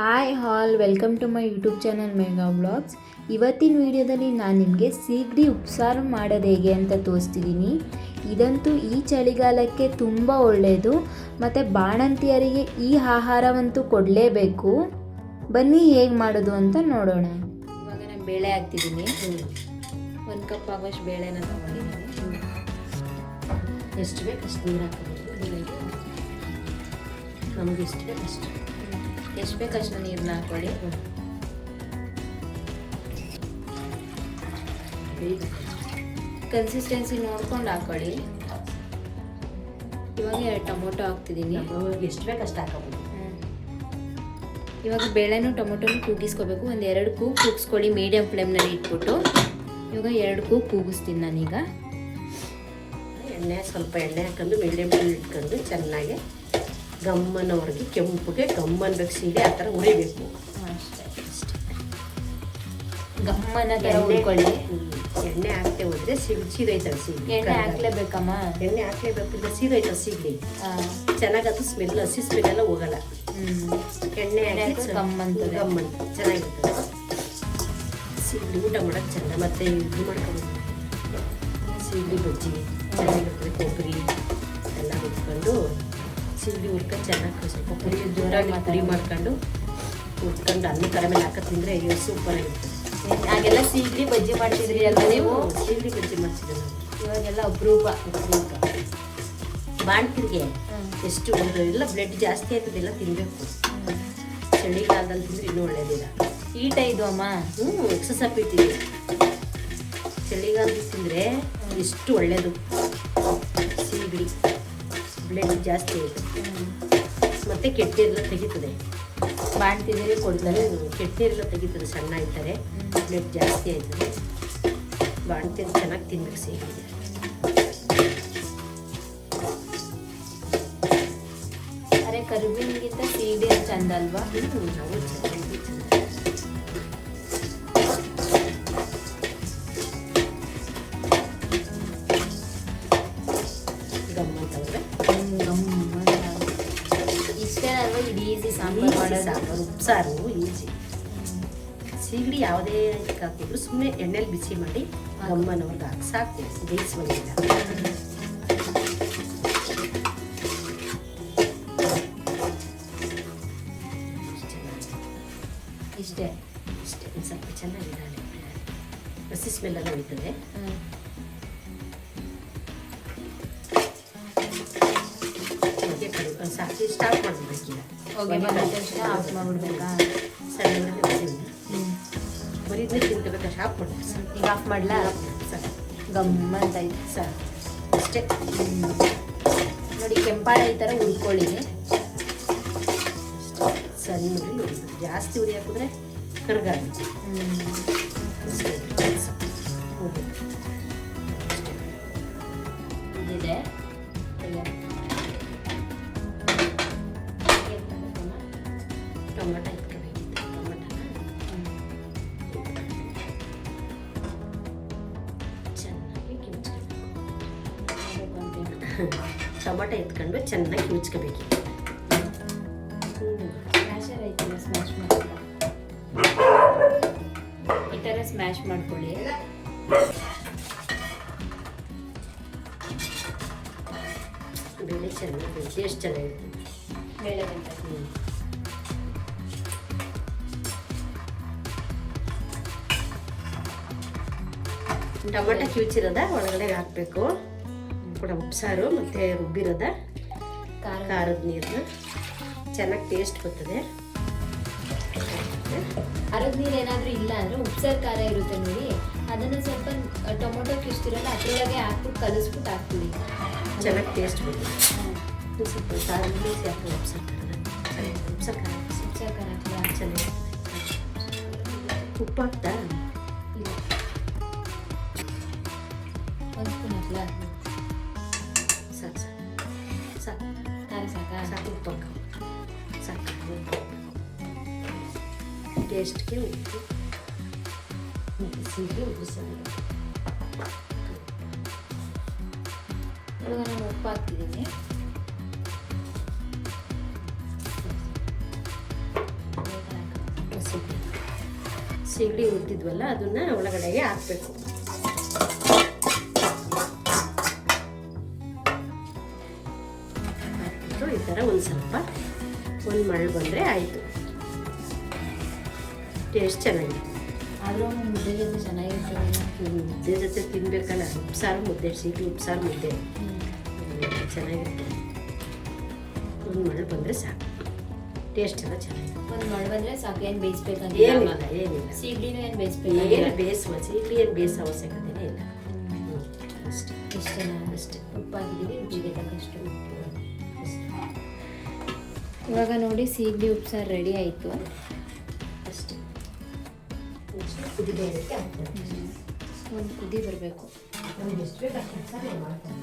Hi all welcome to my YouTube channel mega vlogs. ಇವತ್ತಿನ ವಿಡಿಯೋದಲ್ಲಿ ನಾನು ನಿಮಗೆ ಸೀಗಡಿ ಉಪ್ಸಾರು ಮಾಡೋದು ಹೇಗೆ ಅಂತ ತೋರಿಸ್ತಿದ್ದೀನಿ. ಇದಂತೂ ಈ ಚಳಿಗಾಲಕ್ಕೆ ತುಂಬ ಒಳ್ಳೆಯದು ಮತ್ತು ಬಾಣಂತಿಯರಿಗೆ ಈ ಆಹಾರವಂತೂ ಕೊಡಲೇಬೇಕು. ಬನ್ನಿ ಹೇಗೆ ಮಾಡೋದು ಅಂತ ನೋಡೋಣ. ಇವಾಗ ನಾನು ಬೇಳೆ ಹಾಕ್ತಿದ್ದೀನಿ. 1 ಕಪ್ ಆಗೋಷ್ಟು ಬೇಳೆನ ತೊಗೊಂಡಿದ್ದೀನಿ. ಎಷ್ಟು ಬೇಕು ಅಷ್ಟು ನೀರು ಹಾಕೋಬೇಕು. ನಮಗೆ ಎಷ್ಟು ಬೇಕು ಅಷ್ಟು ಬೇಕಷ್ಟು ನೀರನ್ನ ಹಾಕೊಳ್ಳಿ. ಕನ್ಸಿಸ್ಟೆನ್ಸಿ ನೋಡ್ಕೊಂಡು ಹಾಕೊಳ್ಳಿ. ಇವಾಗ 2 ಟೊಮೊಟೊ ಹಾಕ್ತಿದ್ದೀನಿ. ಎಷ್ಟು ಬೇಕು ಅಷ್ಟು ಹಾಕೋಬೋದು. ಇವಾಗ ಬೇಳೆನೂ ಟೊಮೊಟೊನೂ ಕೂಗಿಸ್ಕೋಬೇಕು. 1-2 ಕೂಗು ಕೂಗಿಸ್ಕೊಳ್ಳಿ ಮೀಡಿಯಮ್ ಫ್ಲೇಮ್ನಲ್ಲಿ ಇಟ್ಬಿಟ್ಟು. ಇವಾಗ 2 ಕೂಗು ಕೂಗಿಸ್ತೀನಿ ನಾನೀಗ. ಸ್ವಲ್ಪ ಎಣ್ಣೆ ಹಾಕೊಂಡು ಮೀಡಿಯಮ್ ಫ್ಲೇಮ್ ಇಟ್ಕೊಂಡು ಚೆನ್ನಾಗಿ ಗಮ್ಮನವ್ರಿಗೆ ಕೆಂಪುಗೆ ಗಮ್ಮನ್ಬೇಕು. ಸೀಡೆ ಆ ಥರ ಉರಿಬೇಕು ಅಷ್ಟೇ. ಗಮ್ಮನ ಥರ ಉಳ್ಕೊಳ್ಳಿ. ಎಣ್ಣೆ ಹಾಕ್ತೇ ಹೋದ್ರೆ ಸೀದೈತವೆ ಸೀಗಡಿ. ಎಣ್ಣೆ ಹಾಕ್ಲೇಬೇಕಮ್ಮ. ಎಣ್ಣೆ ಹಾಕ್ಲೇಬೇಕು. ಇಲ್ಲ ಸೀದೈತವೆ ಸೀಗಡಿ. ಚೆನ್ನಾಗದು ಸ್ಮೆಲ್, ಹಸಿ ಸ್ಮೆಲ್ ಎಲ್ಲ ಹೋಗಲ್ಲ. ಎಣ್ಣೆ ಹಾಕಿ ಗಮ್ಮಂತದೆ. ಗಮ್ಮನ್ ಚೆನ್ನಾಗಿರ್ತದೆ ಸೀಗಡಿ. ಊಟ ಮಾಡೋಕ್ಕೆ ಚೆಂದ. ಮತ್ತು ಇದು ಮಾಡ್ಕೊಂಡು ಸೀಗಡಿ ಬಜ್ಜಿ ಚೆನ್ನಾಗಿರ್ತದೆ. ಕೊಬ್ಬರಿ ಎಲ್ಲ ಹುರ್ಕೊಂಡು ಸೀಗಡಿ ಹುರ್ಕೊಂಡು ಚೆನ್ನಾಗಿ ಸ್ವಲ್ಪ ಪುರಿ ಮಾಡ್ಕೊಂಡು ಹುರ್ಕೊಂಡು ಅನ್ನ ಕರ ಮೇಲೆ ಹಾಕಿ ತಿಂದರೆ ಅಯ್ಯೋ ಸೂಪರ್ ಆಗಿರ್ತದೆ. ಹಾಗೆಲ್ಲ ಸೀಗಡಿ ಬಜ್ಜಿ ಮಾಡ್ತಿದ್ರಿ ಅಲ್ಲ ನೀವು? ಸೀಗಡಿ ಬಜ್ಜಿ ಮಾಡ್ತಿದ್ದೆ ನಾನು. ಇವಾಗೆಲ್ಲ ಅಪರೂಪ. ಬಾಣ್ತಿರಿಗೆ ಎಷ್ಟು ಎಲ್ಲ ಬ್ಲಡ್ ಜಾಸ್ತಿ ಆಯ್ತದೆಲ್ಲ ತಿನ್ನಬೇಕು. ಚಳಿಗಾಲದಲ್ಲಿ ತಿಂದರೆ ಇನ್ನೂ ಒಳ್ಳೇದಿಲ್ಲ. ಈಟ ಇದು ಅಮ್ಮ. ಎಕ್ಸಸೈಸ್ ಇಟ್ಟಿದೆ. ಚಳಿಗಾಲದಲ್ಲಿ ತಿಂದರೆ ಎಷ್ಟು ಒಳ್ಳೆಯದು. ಸೀಗಡಿ ಬ್ಲಡ್ ಜಾಸ್ತಿ ಆಯಿತು ಮತ್ತು ಕೆಟ್ಟ ನೀರೆಲ್ಲ ತೆಗಿತದೆ. ಬಾಣ್ತಿದ್ದೀರಿ ಕೊಡ್ತಾರೆ. ಕೆಟ್ಟ ನೀರೆಲ್ಲ ತೆಗಿತದೆ. ಸಣ್ಣ ಇರ್ತಾರೆ ಬ್ಲಡ್ ಜಾಸ್ತಿ ಆಯ್ತದೆ. ಬಾಣ್ತಿರು ಚೆನ್ನಾಗಿ ತಿನ್ಬೇಕು ಸೀಗಡಿ. ಅರೆ ಕರಿಬೇವಿನಗಿಂತ ಸೀಗಡಿ ಚಂದ ಅಲ್ವಾ? ನಾವು ಇಷ್ಟೇ ಅಲ್ವಾ? ಇದು ಈಸಿ ಸಾಂಬಾರು ಮಾಡೋದು. ಉಪ್ಸಾರು ಈಸಿ. ಸೀಗಡಿ ಯಾವುದೇ ಇದಕ್ಕೆ ಹಾಕಿದ್ರು ಸುಮ್ಮನೆ ಎಣ್ಣೆಲಿ ಬಿಸಿ ಮಾಡಿ ಗಮ್ಮನವ್ರಿಗೆ ಹಾಕಿ ಸಾಕು. ಬೇಯಿಸುವಂಗಿಲ್ಲ. ಇಷ್ಟೇ ಇಷ್ಟೇ. ಒಂದು ಸ್ವಲ್ಪ ಚೆನ್ನಾಗಿದೆ. ಹಸಿ ಸ್ಮೆಲ್ ಎಲ್ಲ ಹೋಗ್ತದೆ. ಸಾಕಿ ಸ್ಟಾರ್ಟ್ ಮಾಡಬೇಕೀಗ. ಆಫ್ ಮಾಡಿಬಿಡ್ಬೇಕಾ? ಸಣ್ಣ ಬರೀದನ್ನೇ ತಿನ್ಕೋಬೇಕು. ಆಫ್ ಮಾಡಬೇಕು. ಈಗ ಆಫ್ ಮಾಡಲಾ? ಸರ್ ಗಮ್ಮಂತ ಐತೆ ಸರ್ ಅಷ್ಟೇ. ನೋಡಿ ಕೆಂಪಾಳೆ ಈ ಥರ ಉಳ್ಕೊಳ್ಳಿ. ಸಣ್ಣ ಉರಿ. ಜಾಸ್ತಿ ಉರಿ ಹಾಕಿದ್ರೆ ಕರ್ಗಾಗುತ್ತೆ. ಇದಿದೆ. ಟೊಮೆಟೊ ಇಟ್ಕೋಬೇಕಿತ್ತು. ಚೆನ್ನಾಗಿ ಕಿವುಚ್ಕೋಬೇಕು. ಟೊಮೆಟೊ ಎತ್ಕೊಂಡು ಚೆನ್ನಾಗಿ ಕಿವುಚ್ಕೋಬೇಕಿತ್ತು. ಸ್ಮ್ಯಾಶರ್ ಐತಲ್ಲ, ಸ್ಮ್ಯಾಶ್ ಮಾಡ್ಕೊಳ್ಳಿ. ಈ ಥರ ಸ್ಮ್ಯಾಶ್ ಮಾಡ್ಕೊಳ್ಳಿ. ಬೇಳೆ ಚೆನ್ನಾಗಿ ಟೇಸ್ಟ್ ಚೆನ್ನಾಗಿರ್ತದೆ. ಬೇಳೆ ಟೊಮೆಟೊ ಕಿವುಚಿರೋದ ಒಳಗಡೆ ಹಾಕಬೇಕು. ಕೂಡ ಉಪ್ಸಾರು ಮತ್ತು ರುಬ್ಬಿರೋದ ಖಾರದ ನೀರನ್ನ ಚೆನ್ನಾಗಿ ಟೇಸ್ಟ್ ಬರ್ತದೆ. ಖಾರದ ನೀರು ಏನಾದರೂ ಇಲ್ಲ ಅಂದರೆ ಉಪ್ಸಾರು ಖಾರ ಇರುತ್ತೆ ನೋಡಿ, ಅದನ್ನು ಸ್ವಲ್ಪ ಟೊಮೊಟೊ ಕಿಸ್ತಿರಲ್ಲ ಅದರೊಳಗೆ ಹಾಕ್ಬಿಟ್ಟು ಕಲಿಸ್ಬಿಟ್ಟು ಹಾಕ್ತೀವಿ. ಚೆನ್ನಾಗಿ ಟೇಸ್ಟ್ ಬರ್ತದೆ. ಸ್ವಲ್ಪ ಖಾರ ಬೇಯಿಸಿ ಹಾಕ್ತಾರೆ. ಉಪ್ಸಾರು ಖಾರ ಹಾಕ್ಲಾ? ಚೆನ್ನಾಗಿ ಉಪ್ಪು ಹಾಕ್ತಾ? ಇಲ್ಲ, 1 ಸ್ಪೂನ್ ಹಾಕ್ಲಾ? ಸಾಕು ಸಾಕು ಖಾರ ಸಾಕಾ? ಸಾಕು. ಉಪ್ಪು ಹಾಕ ಸಾಕು. ಟೇಸ್ಟ್ಗೆ ಉಪ್ಪು ಸೀಗಡಿ ಉಪ್ಪಿಸೋದು. ಇವಾಗ ನಾನು ಉಪ್ಪು ಹಾಕ್ತಿದ್ದೀನಿ. ಸೀಗಡಿ ಹುರಿದಿದ್ವಲ್ಲ ಅದನ್ನು ಒಳಗಡೆಗೆ ಹಾಕಬೇಕು. ಹಾಕ್ಬಿಟ್ಟು ಈ ಥರ ಒಂದು ಸ್ವಲ್ಪ ಒಂದು ಮರಳು ಬಂದರೆ ಆಯಿತು. ಟೇಸ್ಟ್ ಚೆನ್ನಾಗಿದೆ. ಆದರೂ ಮುದ್ದೆ ಜೊತೆ ಚೆನ್ನಾಗಿರ್ತದೆ. ಮುದ್ದೆ ಜೊತೆ ತಿನ್ಬೇಕಲ್ಲ, ಉಪ್ಸಾರು ಮುದ್ದೆ, ಸೀಗಡಿ ಉಪ್ಸಾರು ಮುದ್ದೆ ಚೆನ್ನಾಗಿರುತ್ತೆ. ಒಂದು ಮರಳು ಬಂದರೆ ಸಾಕು, ಟೇಸ್ಟ್ ಎಲ್ಲ ಚೆನ್ನಾಗಿದೆ. ಒಂದು ಮಳೆ ಬಂದರೆ ಸಾಕು, ಏನು ಬೇಯಿಸ್ಬೇಕಂತ ಏನಿಲ್ಲ. ಸೀಗಡಿನೂ ಏನು ಬೇಯಿಸ್ಬೇಕು, ಏನು ಬೇಯಿಸುವ ಸೀಗಡಿ ಏನು ಬೇಯಿಸೋ ಅವಶ್ಯಕತೆನೇ ಇಲ್ಲ. ಅಷ್ಟೇ ಅಷ್ಟೇ ಉಪ್ಪು ಹಾಕಿದ್ದೀವಿ, ರುಚಿಗೆ ತಕ್ಕಷ್ಟು ಉಪ್ಪು. ಇವಾಗ ನೋಡಿ ಸೀಗಡಿ ಉಪ್ಸಾರು ರೆಡಿ ಆಯಿತು. ಅಷ್ಟೇ ಕುದಿಬೇಡಕ್ಕೆ ಆಗ್ತದೆ. ಒಂದು ಕುದಿ ಬರಬೇಕು. ನಮ್ಗೆ ಎಷ್ಟು ಬೇಕು ಅಷ್ಟು ಕೆಲಸ ಮಾಡ್ತಾರೆ.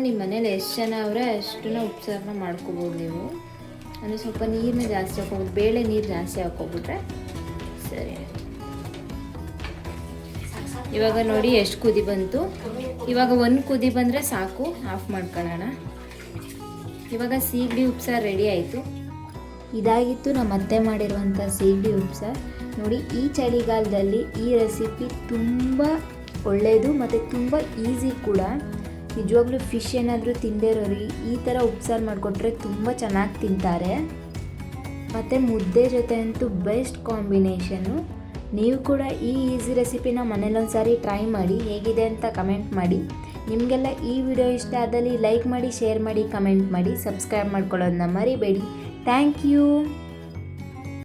ನಿಮ್ಮ ಮನೇಲಿ ಎಷ್ಟು ಜನ ಅವರೇ ಅಷ್ಟನ್ನ ಉಪ್ಸಾರನ್ನ ಮಾಡ್ಕೋಬೋದು ನೀವು. ಅಂದರೆ ಸ್ವಲ್ಪ ನೀರನ್ನ ಜಾಸ್ತಿ ಹಾಕೋಬೋದು, ಬೇಳೆ ನೀರು ಜಾಸ್ತಿ ಹಾಕೋಬಿಟ್ರೆ ಸರಿ. ಇವಾಗ ನೋಡಿ ಎಷ್ಟು ಕುದಿ ಬಂತು. ಇವಾಗ ಒಂದು ಕುದಿ ಬಂದರೆ ಸಾಕು, ಆಫ್ ಮಾಡ್ಕೊಳ್ಳೋಣ. ಇವಾಗ ಸೀಗಡಿ ಉಪ್ಸಾರು ರೆಡಿ ಆಯಿತು. ಇದಾಗಿತ್ತು ನಮ್ಮ ಅತ್ತೆ ಮಾಡಿರುವಂಥ ಸೀಗಡಿ ಉಪ್ಸಾರು. ನೋಡಿ, ಈ ಚಳಿಗಾಲದಲ್ಲಿ ಈ ರೆಸಿಪಿ ತುಂಬ ಒಳ್ಳೆಯದು ಮತ್ತು ತುಂಬ ಈಸಿ ಕೂಡ. ನಿಜವಾಗ್ಲೂ ಫಿಶ್ ಏನಾದರೂ ತಿಂದೇ ಇರೋರಿಗೆ ಈ ಥರ ಉಪ್ಸಾರು ಮಾಡಿಕೊಟ್ರೆ ತುಂಬ ಚೆನ್ನಾಗಿ ತಿಂತಾರೆ. ಮತ್ತು ಮುದ್ದೆ ಜೊತೆ ಅಂತೂ ಬೆಸ್ಟ್ ಕಾಂಬಿನೇಷನ್ನು. ನೀವು ಕೂಡ ಈ ಈಸಿ ರೆಸಿಪಿನ ಮನೇಲೊಂದು ಸಾರಿ ಟ್ರೈ ಮಾಡಿ, ಹೇಗಿದೆ ಅಂತ ಕಮೆಂಟ್ ಮಾಡಿ. ನಿಮಗೆಲ್ಲ ಈ ವಿಡಿಯೋ ಇಷ್ಟ ಆದಲ್ಲಿ ಲೈಕ್ ಮಾಡಿ, ಶೇರ್ ಮಾಡಿ, ಕಮೆಂಟ್ ಮಾಡಿ, ಸಬ್ಸ್ಕ್ರೈಬ್ ಮಾಡ್ಕೊಳ್ಳೋದನ್ನ ಮರಿಬೇಡಿ. Thank you.